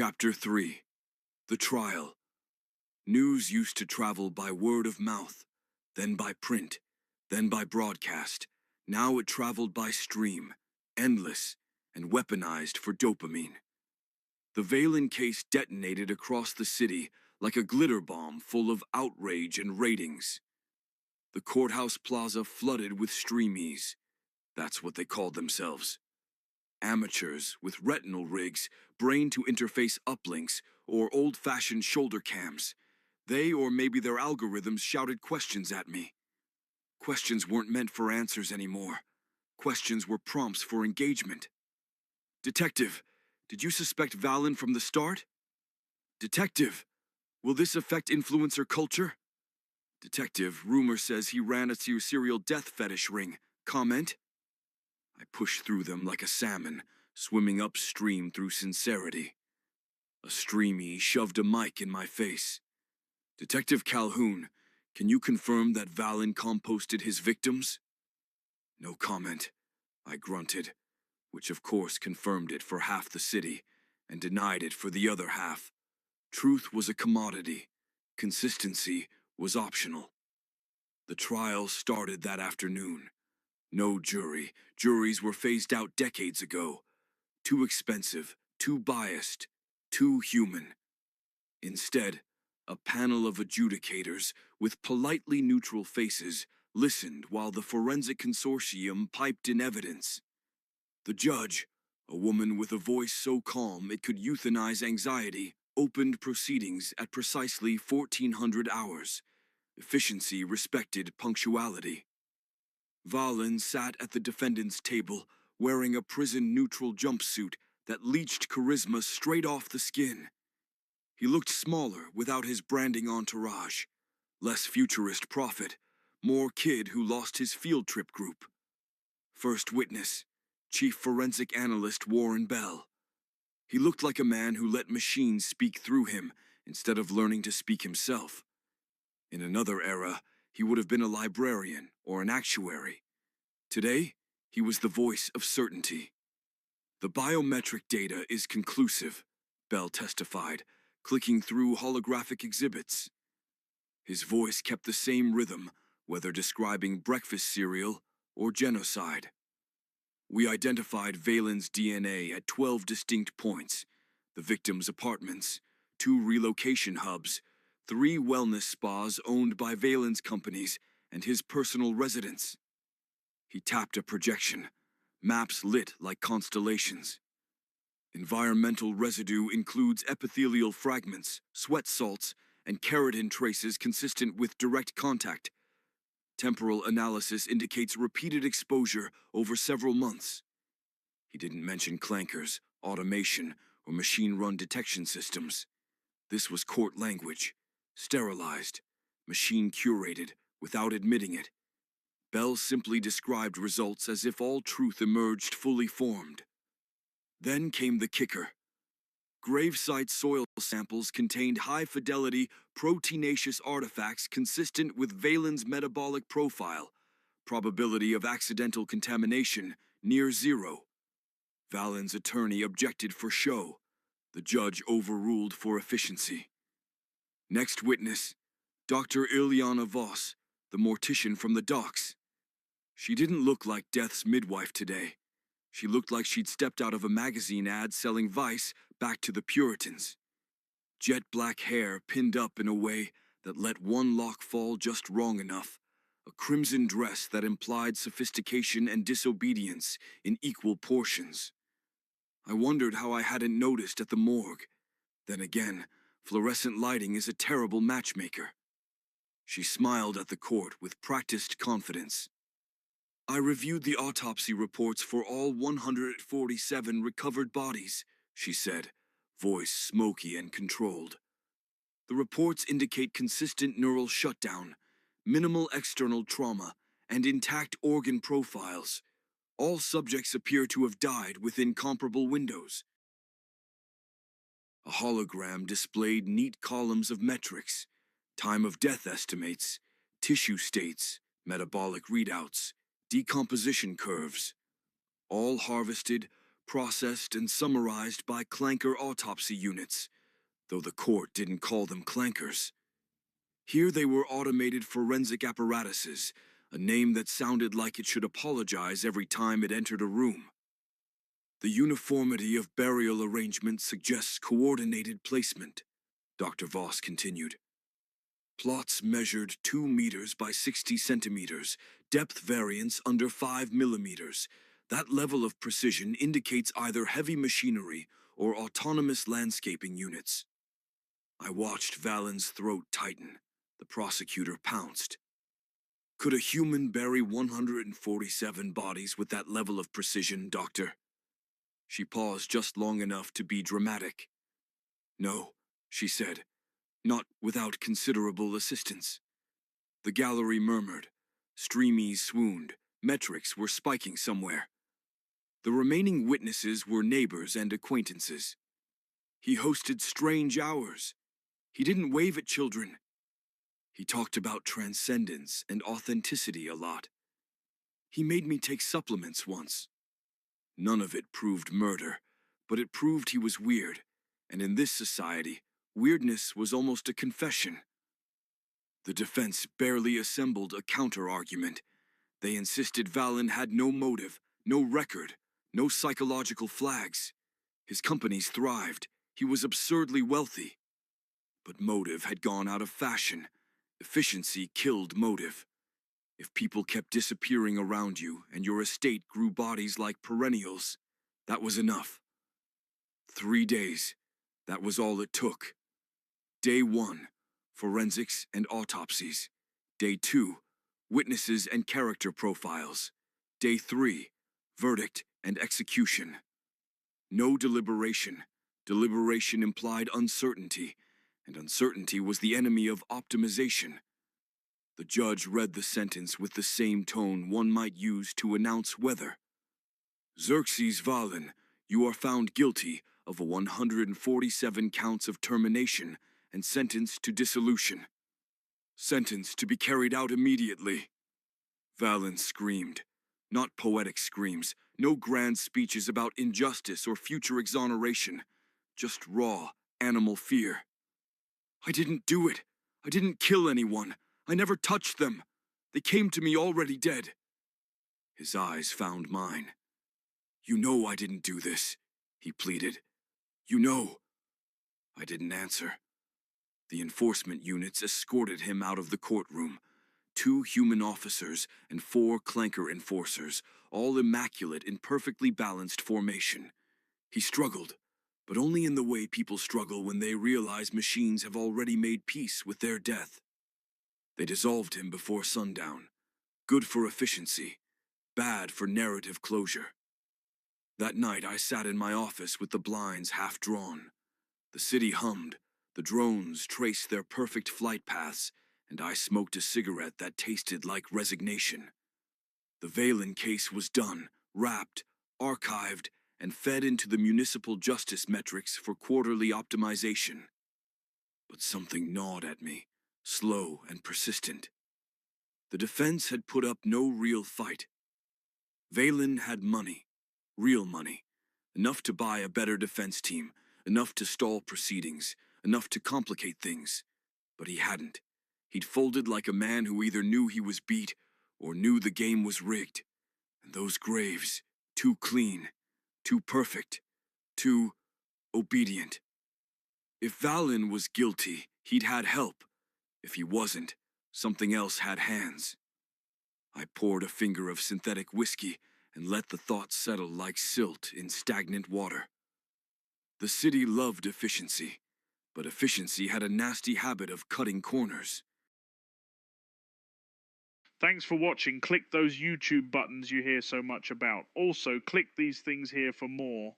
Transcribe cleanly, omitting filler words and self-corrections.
Chapter 3. The Trial. News used to travel by word of mouth, then by print, then by broadcast. Now it traveled by stream, endless, and weaponized for dopamine. The Valen case detonated across the city like a glitter bomb full of outrage and ratings. The courthouse plaza flooded with streamies. That's what they called themselves. Amateurs with retinal rigs, brain-to-interface uplinks, or old-fashioned shoulder cams. They or maybe their algorithms shouted questions at me. Questions weren't meant for answers anymore. Questions were prompts for engagement. Detective, did you suspect Valen from the start? Detective, will this affect influencer culture? Detective, rumor says he ran a serial death fetish ring. Comment? I pushed through them like a salmon, swimming upstream through sincerity. A streamy shoved a mic in my face. Detective Calhoun, can you confirm that Valen composted his victims? No comment, I grunted, which of course confirmed it for half the city and denied it for the other half. Truth was a commodity. Consistency was optional. The trial started that afternoon. No jury. Juries were phased out decades ago. Too expensive, too biased, too human. Instead, a panel of adjudicators with politely neutral faces listened while the forensic consortium piped in evidence. The judge, a woman with a voice so calm it could euthanize anxiety, opened proceedings at precisely 1400 hours. Efficiency respected punctuality. Valen sat at the defendant's table, wearing a prison-neutral jumpsuit that leached charisma straight off the skin. He looked smaller without his branding entourage. Less futurist prophet, more kid who lost his field trip group. First witness, Chief Forensic Analyst Warren Bell. He looked like a man who let machines speak through him instead of learning to speak himself. In another era, he would have been a librarian or an actuary. Today, he was the voice of certainty. The biometric data is conclusive, Bell testified, clicking through holographic exhibits. His voice kept the same rhythm, whether describing breakfast cereal or genocide. We identified Valen's DNA at 12 distinct points: the victim's apartments, 2 relocation hubs, 3 wellness spas owned by Valen's companies, and his personal residence. He tapped a projection, maps lit like constellations. Environmental residue includes epithelial fragments, sweat salts, and keratin traces consistent with direct contact. Temporal analysis indicates repeated exposure over several months. He didn't mention clankers, automation, or machine-run detection systems. This was court language. Sterilized, machine-curated, without admitting it. Bell simply described results as if all truth emerged fully formed. Then came the kicker. Gravesite soil samples contained high-fidelity, proteinaceous artifacts consistent with Valen's metabolic profile. Probability of accidental contamination near 0. Valen's attorney objected for show. The judge overruled for efficiency. Next witness, Dr. Ilyana Voss, the mortician from the docks. She didn't look like death's midwife today. She looked like she'd stepped out of a magazine ad selling Vice back to the Puritans. Jet black hair pinned up in a way that let one lock fall just wrong enough. A crimson dress that implied sophistication and disobedience in equal portions. I wondered how I hadn't noticed at the morgue. Then again, fluorescent lighting is a terrible matchmaker. She smiled at the court with practiced confidence. I reviewed the autopsy reports for all 147 recovered bodies, she said, voice smoky and controlled. The reports indicate consistent neural shutdown, minimal external trauma, and intact organ profiles. All subjects appear to have died within comparable windows. A hologram displayed neat columns of metrics: time of death estimates, tissue states, metabolic readouts, decomposition curves. All harvested, processed and summarized by Clanker autopsy units, though the court didn't call them clankers. Here they were automated forensic apparatuses, a name that sounded like it should apologize every time it entered a room. The uniformity of burial arrangement suggests coordinated placement, Dr. Voss continued. Plots measured 2 meters by 60 centimeters, depth variance under 5 millimeters. That level of precision indicates either heavy machinery or autonomous landscaping units. I watched Valen's throat tighten. The prosecutor pounced. Could a human bury 147 bodies with that level of precision, Doctor? She paused just long enough to be dramatic. No, she said, not without considerable assistance. The gallery murmured. Streamies swooned. Metrics were spiking somewhere. The remaining witnesses were neighbors and acquaintances. He hosted strange hours. He didn't wave at children. He talked about transcendence and authenticity a lot. He made me take supplements once. None of it proved murder, but it proved he was weird, and in this society, weirdness was almost a confession. The defense barely assembled a counter-argument. They insisted Valen had no motive, no record, no psychological flags. His companies thrived. He was absurdly wealthy. But motive had gone out of fashion. Efficiency killed motive. If people kept disappearing around you and your estate grew bodies like perennials, that was enough. 3 days. That was all it took. Day 1, forensics and autopsies. Day 2, witnesses and character profiles. Day 3, verdict and execution. No deliberation. Deliberation implied uncertainty, and uncertainty was the enemy of optimization. The judge read the sentence with the same tone one might use to announce weather. Xerxes Valen, you are found guilty of 147 counts of termination and sentenced to dissolution. Sentence to be carried out immediately. Valen screamed. Not poetic screams, no grand speeches about injustice or future exoneration, just raw, animal fear. I didn't do it. I didn't kill anyone. I never touched them. They came to me already dead. His eyes found mine. You know I didn't do this, he pleaded. You know. I didn't answer. The enforcement units escorted him out of the courtroom. 2 human officers and 4 Clanker enforcers, all immaculate in perfectly balanced formation. He struggled, but only in the way people struggle when they realize machines have already made peace with their death. They dissolved him before sundown. Good for efficiency, bad for narrative closure. That night I sat in my office with the blinds half drawn. The city hummed, the drones traced their perfect flight paths, and I smoked a cigarette that tasted like resignation. The Valen case was done, wrapped, archived, and fed into the municipal justice metrics for quarterly optimization. But something gnawed at me, slow and persistent. The defense had put up no real fight. Valen had money, real money, enough to buy a better defense team, enough to stall proceedings, enough to complicate things. But he hadn't. He'd folded like a man who either knew he was beat or knew the game was rigged. And those graves, too clean, too perfect, too obedient. If Valen was guilty, he'd had help. If he wasn't, something else had hands. I poured a finger of synthetic whiskey and let the thought settle like silt in stagnant water. The city loved efficiency, but efficiency had a nasty habit of cutting corners. Thanks for watching. Click those YouTube buttons you hear so much about. Also, click these things here for more.